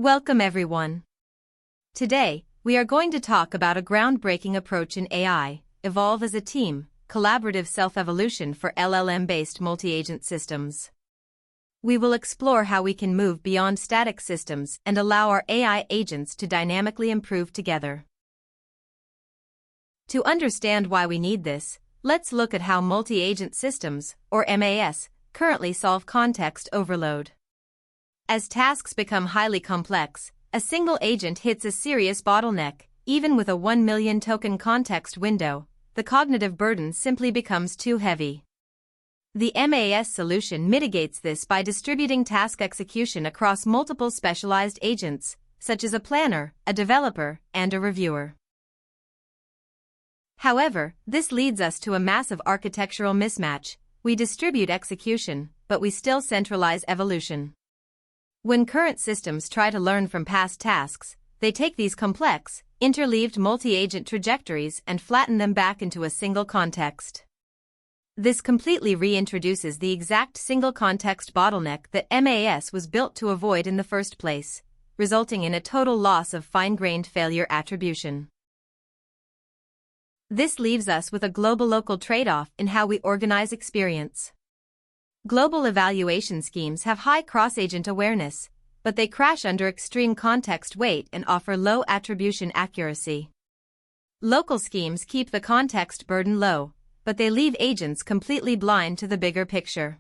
Welcome everyone. Today, we are going to talk about a groundbreaking approach in AI, evolve as a team, collaborative self-evolution for LLM-based multi-agent systems. We will explore how we can move beyond static systems and allow our AI agents to dynamically improve together. To understand why we need this, let's look at how multi-agent systems, or MAS, currently solve context overload. As tasks become highly complex, a single agent hits a serious bottleneck. Even with a 1 million token context window, the cognitive burden simply becomes too heavy. The MAS solution mitigates this by distributing task execution across multiple specialized agents, such as a planner, a developer, and a reviewer. However, this leads us to a massive architectural mismatch. We distribute execution, but we still centralize evolution. When current systems try to learn from past tasks, they take these complex, interleaved multi-agent trajectories and flatten them back into a single context. This completely reintroduces the exact single context bottleneck that MAS was built to avoid in the first place, resulting in a total loss of fine-grained failure attribution. This leaves us with a global-local trade-off in how we organize experience. Global evaluation schemes have high cross-agent awareness, but they crash under extreme context weight and offer low attribution accuracy. Local schemes keep the context burden low, but they leave agents completely blind to the bigger picture.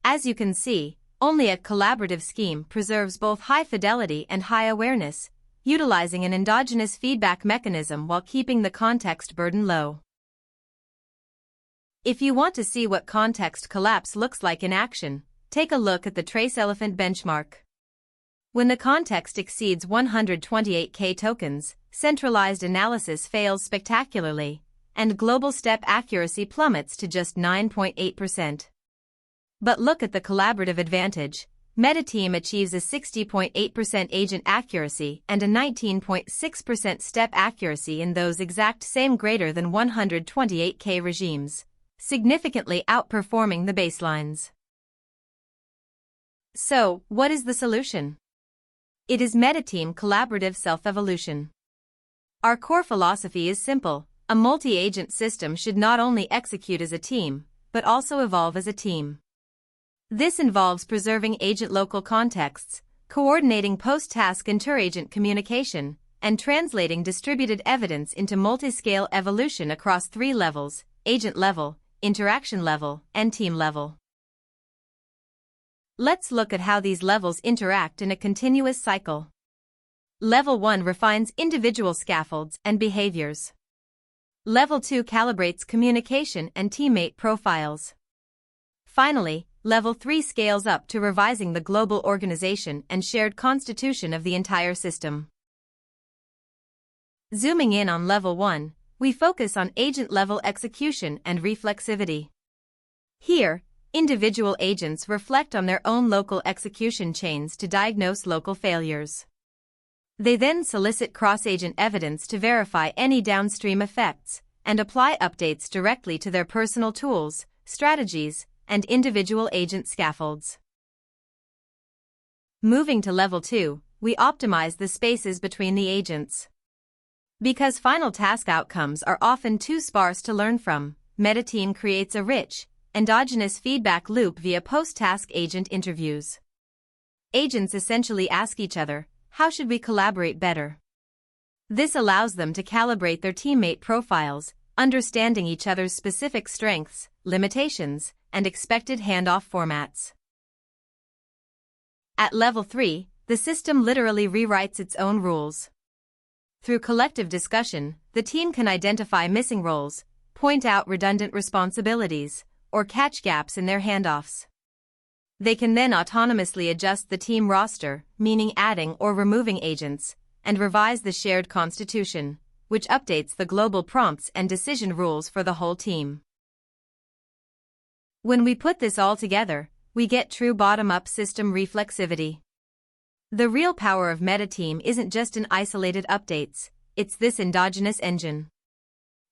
As you can see, only a collaborative scheme preserves both high fidelity and high awareness, utilizing an endogenous feedback mechanism while keeping the context burden low. If you want to see what context collapse looks like in action, take a look at the trace elephant benchmark. When the context exceeds 128K tokens, centralized analysis fails spectacularly, and global step accuracy plummets to just 9.8%. But look at the collaborative advantage. MetaTeam achieves a 60.8% agent accuracy and a 19.6% step accuracy in those exact same greater than 128K regimes, significantly outperforming the baselines. So, what is the solution? It is MetaTeam collaborative self-evolution. Our core philosophy is simple: a multi-agent system should not only execute as a team, but also evolve as a team. This involves preserving agent local contexts, coordinating post-task inter-agent communication, and translating distributed evidence into multi-scale evolution across 3 levels: agent level, interaction level, and team level. Let's look at how these levels interact in a continuous cycle. Level 1 refines individual scaffolds and behaviors. Level 2 calibrates communication and teammate profiles. Finally, Level 3 scales up to revising the global organization and shared constitution of the entire system. Zooming in on Level 1, we focus on agent-level execution and reflexivity. Here, individual agents reflect on their own local execution chains to diagnose local failures. They then solicit cross-agent evidence to verify any downstream effects and apply updates directly to their personal tools, strategies, and individual agent scaffolds. Moving to Level 2, we optimize the spaces between the agents. Because final task outcomes are often too sparse to learn from, MetaTeam creates a rich, endogenous feedback loop via post-task agent interviews. Agents essentially ask each other, how should we collaborate better? This allows them to calibrate their teammate profiles, understanding each other's specific strengths, limitations, and expected handoff formats. At Level 3, the system literally rewrites its own rules. Through collective discussion, the team can identify missing roles, point out redundant responsibilities, or catch gaps in their handoffs. They can then autonomously adjust the team roster, meaning adding or removing agents, and revise the shared constitution, which updates the global prompts and decision rules for the whole team. When we put this all together, we get true bottom-up system reflexivity. The real power of MetaTeam isn't just in isolated updates, it's this endogenous engine.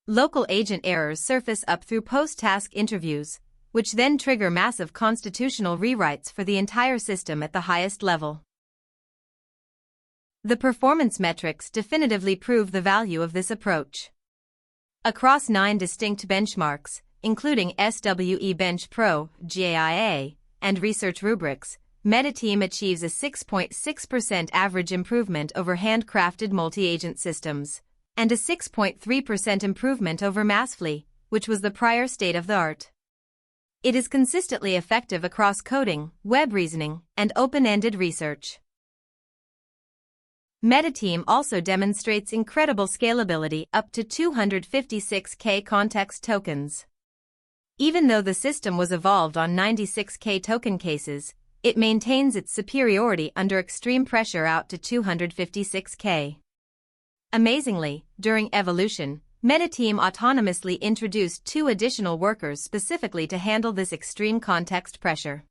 Local agent errors surface up through post-task interviews, which then trigger massive constitutional rewrites for the entire system at the highest level. The performance metrics definitively prove the value of this approach. Across 9 distinct benchmarks, including SWE Bench Pro, GAIA, and research rubrics, MetaTeam achieves a 6.6% average improvement over handcrafted multi-agent systems, and a 6.3% improvement over Massfly, which was the prior state of the art. It is consistently effective across coding, web reasoning, and open-ended research. MetaTeam also demonstrates incredible scalability up to 256K context tokens. Even though the system was evolved on 96K token cases, it maintains its superiority under extreme pressure out to 256K. Amazingly, during evolution, MetaTeam autonomously introduced 2 additional workers specifically to handle this extreme context pressure.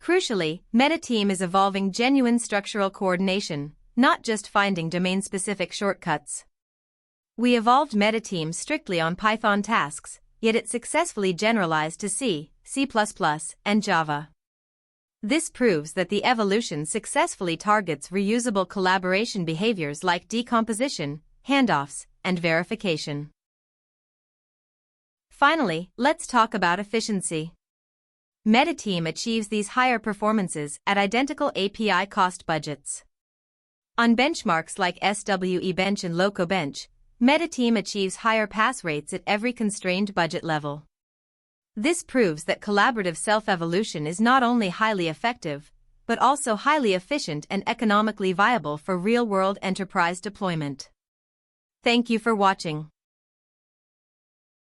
Crucially, MetaTeam is evolving genuine structural coordination, not just finding domain-specific shortcuts. We evolved MetaTeam strictly on Python tasks, yet it successfully generalized to C, C++, and Java. This proves that the evolution successfully targets reusable collaboration behaviors like decomposition, handoffs, and verification. Finally, let's talk about efficiency. MetaTeam achieves these higher performances at identical API cost budgets. On benchmarks like SWE Bench and Loco Bench, MetaTeam achieves higher pass rates at every constrained budget level. This proves that collaborative self-evolution is not only highly effective, but also highly efficient and economically viable for real-world enterprise deployment. Thank you for watching.